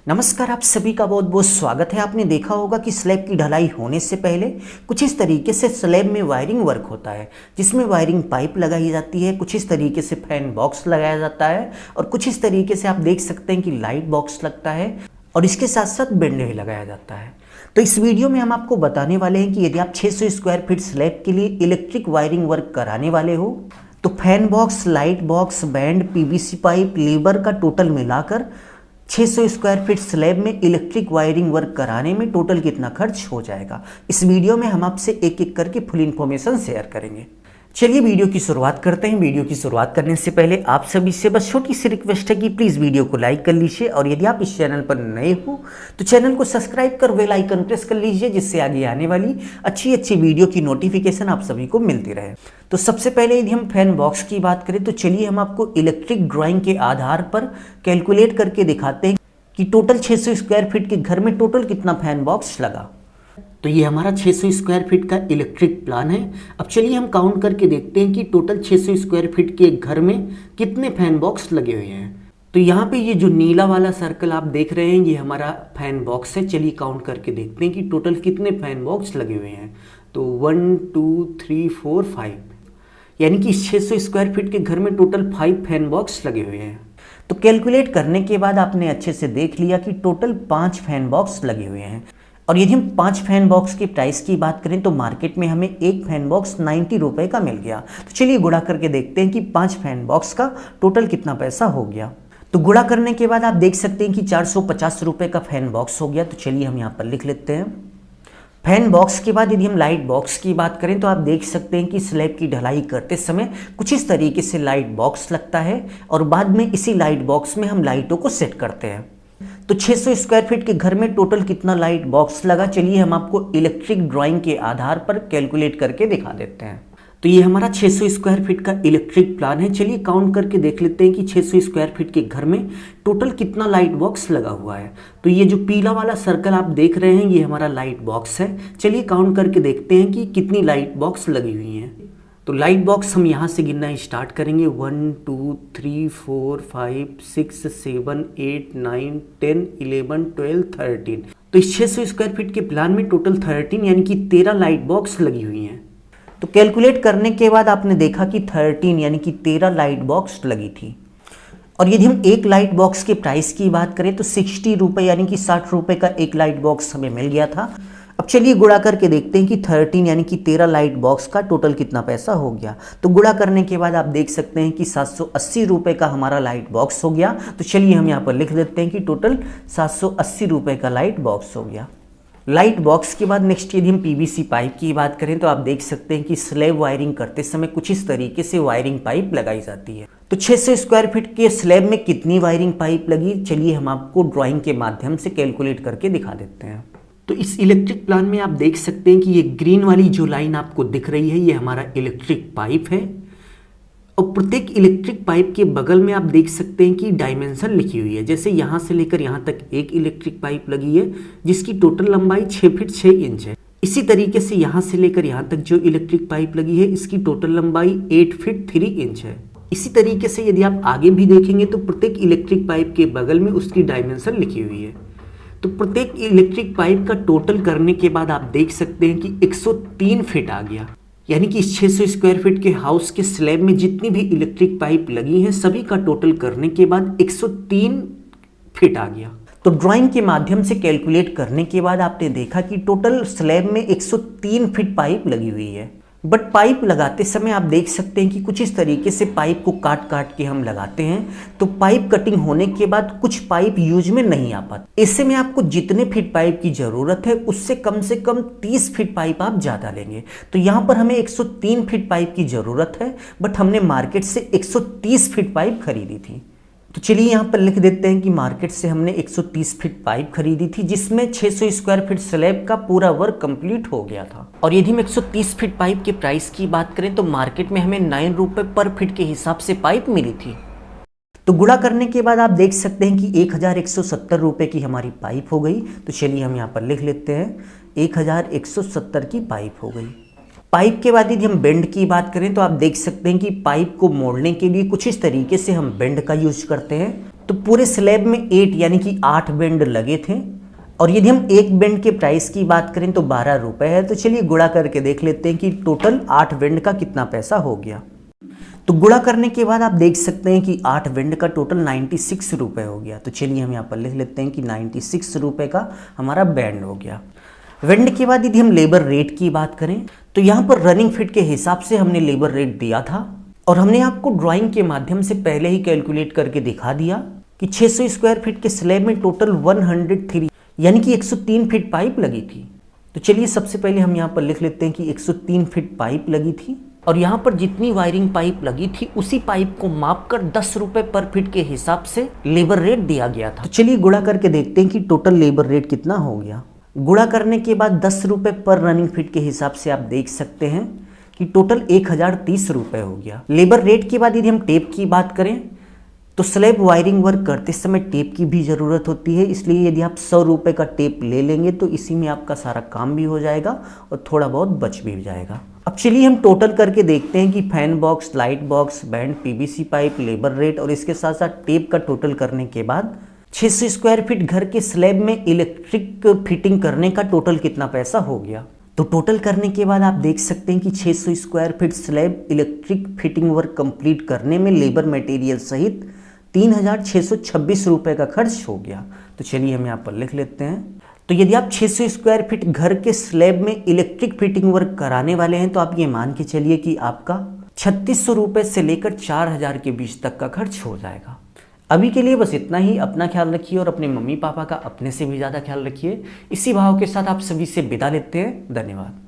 नमस्कार, आप सभी का बहुत बहुत स्वागत है। आपने देखा होगा कि स्लैब की ढलाई होने से पहले कुछ इस तरीके से स्लैब में वायरिंग वर्क होता है, जिसमें वायरिंग पाइप लगाई जाती है, कुछ इस तरीके से फैन बॉक्स लगाया जाता है और कुछ इस तरीके से आप देख सकते हैं कि लाइट बॉक्स लगता है और इसके साथ साथ बेंड भी लगाया जाता है। तो इस वीडियो में हम आपको बताने वाले हैं कि यदि आप 600 स्क्वायर फीट स्लैब के लिए इलेक्ट्रिक वायरिंग वर्क कराने वाले हो तो fan box, light box, band, PVC pipe, labour का टोटल मिलाकर 600 स्क्वायर फीट स्लैब में इलेक्ट्रिक वायरिंग वर्क कराने में टोटल कितना खर्च हो जाएगा। इस वीडियो में हम आपसे एक एक करके फुल इन्फॉर्मेशन शेयर करेंगे। चलिए वीडियो की शुरुआत करते हैं। वीडियो की शुरुआत करने से पहले आप सभी से बस छोटी सी रिक्वेस्ट है कि प्लीज़ वीडियो को लाइक कर लीजिए और यदि आप इस चैनल पर नए हो तो चैनल को सब्सक्राइब कर बेल आइकन प्रेस कर लीजिए, जिससे आगे आने वाली अच्छी अच्छी वीडियो की नोटिफिकेशन आप सभी को मिलती रहे। तो सबसे पहले यदि हम फैन बॉक्स की बात करें तो चलिए हम आपको इलेक्ट्रिक ड्राइंग के आधार पर कैलकुलेट करके दिखाते हैं कि टोटल 600 स्क्वायर फीट के घर में टोटल कितना फैन बॉक्स लगा। तो ये हमारा 600 स्क्वायर फीट का इलेक्ट्रिक प्लान है। अब चलिए हम काउंट करके देखते हैं कि टोटल 600 स्क्वायर फीट के घर में कितने फैन बॉक्स लगे हुए हैं। तो यहाँ पे ये जो नीला वाला सर्कल आप देख रहे हैं ये हमारा फैन बॉक्स है। चलिए काउंट करके देखते हैं कि टोटल कितने फैन बॉक्स लगे हुए हैं। तो 1 2 3 4 5, यानी कि 600 स्क्वायर फीट के घर में टोटल 5 फैन बॉक्स लगे हुए हैं। तो कैलकुलेट करने के बाद आपने अच्छे से देख लिया कि टोटल 5 फैन बॉक्स लगे हुए हैं। और यदि हम 5 फैन बॉक्स की प्राइस की बात करें तो मार्केट में हमें एक फैन बॉक्स 90 रुपए का मिल गया। तो चलिए गुणा करके देखते हैं कि 5 फैन बॉक्स का टोटल कितना पैसा हो गया। तो गुणा करने के बाद आप देख सकते हैं कि 450 रुपए का फैन बॉक्स हो गया। तो चलिए हम यहाँ पर लिख लेते हैं। फैन बॉक्स के बाद यदि हम लाइट बॉक्स की बात करें तो आप देख सकते हैं कि स्लैब की ढलाई करते समय कुछ इस तरीके से लाइट बॉक्स लगता है और बाद में इसी लाइट बॉक्स में हम लाइटों को सेट करते हैं। तो 600 स्क्वायर फीट के घर में टोटल कितना लाइट बॉक्स लगा, चलिए हम आपको इलेक्ट्रिक ड्राइंग के आधार पर कैलकुलेट करके दिखा देते हैं। तो ये हमारा 600 स्क्वायर फीट का इलेक्ट्रिक प्लान है। चलिए काउंट करके देख लेते हैं कि 600 स्क्वायर फीट के घर में टोटल कितना लाइट बॉक्स लगा हुआ है। तो ये जो पीला वाला सर्कल आप देख रहे हैं ये हमारा लाइट बॉक्स है। चलिए काउंट करके देखते हैं कि कितनी लाइट बॉक्स लगी हुई हैं। तो लाइट बॉक्स हम यहाँ से गिनना स्टार्ट करेंगे। 1 2 3 4 5 6 7 8 9 10 11 12 13। तो इस 600 स्क्वायर फीट के प्लान में टोटल 13 यानी कि 13 लाइट बॉक्स लगी हुई हैं। तो कैलकुलेट करने के बाद आपने देखा कि 13 यानी कि 13 लाइट बॉक्स लगी थी। और यदि हम एक लाइट बॉक्स के प्राइस की बात करें तो 60 रुपये यानी कि 60 रुपये का एक लाइट बॉक्स हमें मिल गया था। अब चलिए गुणा करके देखते हैं कि 13 यानी कि 13 लाइट बॉक्स का टोटल कितना पैसा हो गया। तो गुणा करने के बाद आप देख सकते हैं कि 780 रुपये का हमारा लाइट बॉक्स हो गया। तो चलिए हम यहाँ पर लिख देते हैं कि टोटल 780 रुपये का लाइट बॉक्स हो गया। लाइट बॉक्स के बाद नेक्स्ट यदि हम पीवीसी पाइप की बात करें तो आप देख सकते हैं कि स्लैब वायरिंग करते समय कुछ इस तरीके से वायरिंग पाइप लगाई जाती है। तो 600 स्क्वायर फीट के स्लैब में कितनी वायरिंग पाइप लगी, चलिए हम आपको ड्राइंग के माध्यम से कैलकुलेट करके दिखा देते हैं। तो इस इलेक्ट्रिक प्लान में आप देख सकते हैं कि ये ग्रीन वाली जो लाइन आपको दिख रही है ये हमारा इलेक्ट्रिक पाइप है और प्रत्येक इलेक्ट्रिक पाइप के बगल में आप देख सकते हैं कि डायमेंशन लिखी हुई है। जैसे यहाँ से लेकर यहाँ तक एक इलेक्ट्रिक पाइप लगी है जिसकी टोटल लंबाई 6 फीट 6 इंच है। इसी तरीके से यहाँ से लेकर यहाँ तक जो इलेक्ट्रिक पाइप लगी है इसकी टोटल लंबाई 8 फीट 3 इंच है। इसी तरीके से यदि आप आगे भी देखेंगे तो प्रत्येक इलेक्ट्रिक पाइप के बगल में उसकी डायमेंशन लिखी हुई है। तो प्रत्येक इलेक्ट्रिक पाइप का टोटल करने के बाद आप देख सकते हैं कि 103 फीट आ गया। यानी कि इस 600 स्क्वायर फीट के हाउस के स्लैब में जितनी भी इलेक्ट्रिक पाइप लगी हैं सभी का टोटल करने के बाद 103 फीट आ गया। तो ड्राइंग के माध्यम से कैलकुलेट करने के बाद आपने देखा कि टोटल स्लैब में 103 फीट पाइप लगी हुई है। बट पाइप लगाते समय आप देख सकते हैं कि कुछ इस तरीके से पाइप को काट काट के हम लगाते हैं। तो पाइप कटिंग होने के बाद कुछ पाइप यूज में नहीं आ पाते। इससे में आपको जितने फीट पाइप की ज़रूरत है उससे कम 30 फीट पाइप आप ज़्यादा लेंगे। तो यहाँ पर हमें 103 फीट पाइप की ज़रूरत है बट हमने मार्केट से 130 फीट पाइप खरीदी थी। तो चलिए यहाँ पर लिख देते हैं कि मार्केट से हमने 130 फीट पाइप खरीदी थी जिसमें 600 स्क्वायर फीट स्लैब का पूरा वर्क कंप्लीट हो गया था। और यदि हम 130 फीट पाइप के प्राइस की बात करें तो मार्केट में हमें 9 रुपये पर फीट के हिसाब से पाइप मिली थी। तो गुणा करने के बाद आप देख सकते हैं कि 1170 रुपये की हमारी पाइप हो गई। तो चलिए हम यहाँ पर लिख लेते हैं 1170 की पाइप हो गई। पाइप के बाद यदि हम बेंड की बात करें तो आप देख सकते हैं कि पाइप को मोड़ने के लिए कुछ इस तरीके से हम बेंड का यूज करते हैं। तो पूरे स्लैब में 8 यानी कि 8 बेंड लगे थे। और यदि हम एक बेंड के प्राइस की बात करें तो 12 रुपए है। तो चलिए गुणा करके देख लेते हैं कि टोटल 8 बेंड का कितना पैसा हो गया। तो गुणा करने के बाद आप देख सकते हैं कि 8 बेंड का टोटल 96 रुपए हो गया। तो चलिए हम यहाँ पर लिख लेते हैं कि 96 रुपए का हमारा बैंड हो गया। वेंड के बाद यदि हम लेबर रेट की बात करें तो यहाँ पर रनिंग फिट के हिसाब से हमने लेबर रेट दिया था और हमने आपको ड्राइंग के माध्यम से पहले ही कैलकुलेट करके दिखा दिया कि 600 स्क्वायर फीट के स्लैब में टोटल 103 यानी कि 103 फीट पाइप लगी थी। तो चलिए सबसे पहले हम यहाँ पर लिख लेते हैं कि 103 फीट पाइप लगी थी और यहाँ पर जितनी वायरिंग पाइप लगी थी उसी पाइप को माप कर 10 रुपए पर फीट के हिसाब से लेबर रेट दिया गया था। तो चलिए गुणा करके देखते हैं कि टोटल लेबर रेट कितना हो गया। गुणा करने के बाद 10 रुपए पर रनिंग फीट के हिसाब से आप देख सकते हैं कि टोटल 1030 रुपए हो गया। लेबर रेट के बाद यदि हम टेप की बात करें तो स्लैब वायरिंग वर्क करते समय टेप की भी ज़रूरत होती है, इसलिए यदि आप 100 रुपये का टेप ले लेंगे तो इसी में आपका सारा काम भी हो जाएगा और थोड़ा बहुत बच भी जाएगा। अब चलिए हम टोटल करके देखते हैं कि fan box, light box, band, PVC pipe, labour rate और इसके साथ साथ टेप का टोटल करने के बाद 600 स्क्वायर फीट घर के स्लैब में इलेक्ट्रिक फिटिंग करने का टोटल कितना पैसा हो गया। तो टोटल करने के बाद आप देख सकते हैं कि 600 square feet slab electric fitting work complete करने में लेबर मटेरियल सहित 3626 रुपये का खर्च हो गया। तो चलिए हम यहाँ पर लिख लेते हैं। तो यदि आप 600 स्क्वायर फीट घर के स्लैब में इलेक्ट्रिक फिटिंग वर्क कराने वाले हैं तो आप ये मान के चलिए कि आपका 3600 रुपये से लेकर 4000 के बीच तक का खर्च हो जाएगा। अभी के लिए बस इतना ही। अपना ख्याल रखिए और अपने मम्मी पापा का अपने से भी ज़्यादा ख्याल रखिए। इसी भाव के साथ आप सभी से विदा लेते हैं। धन्यवाद।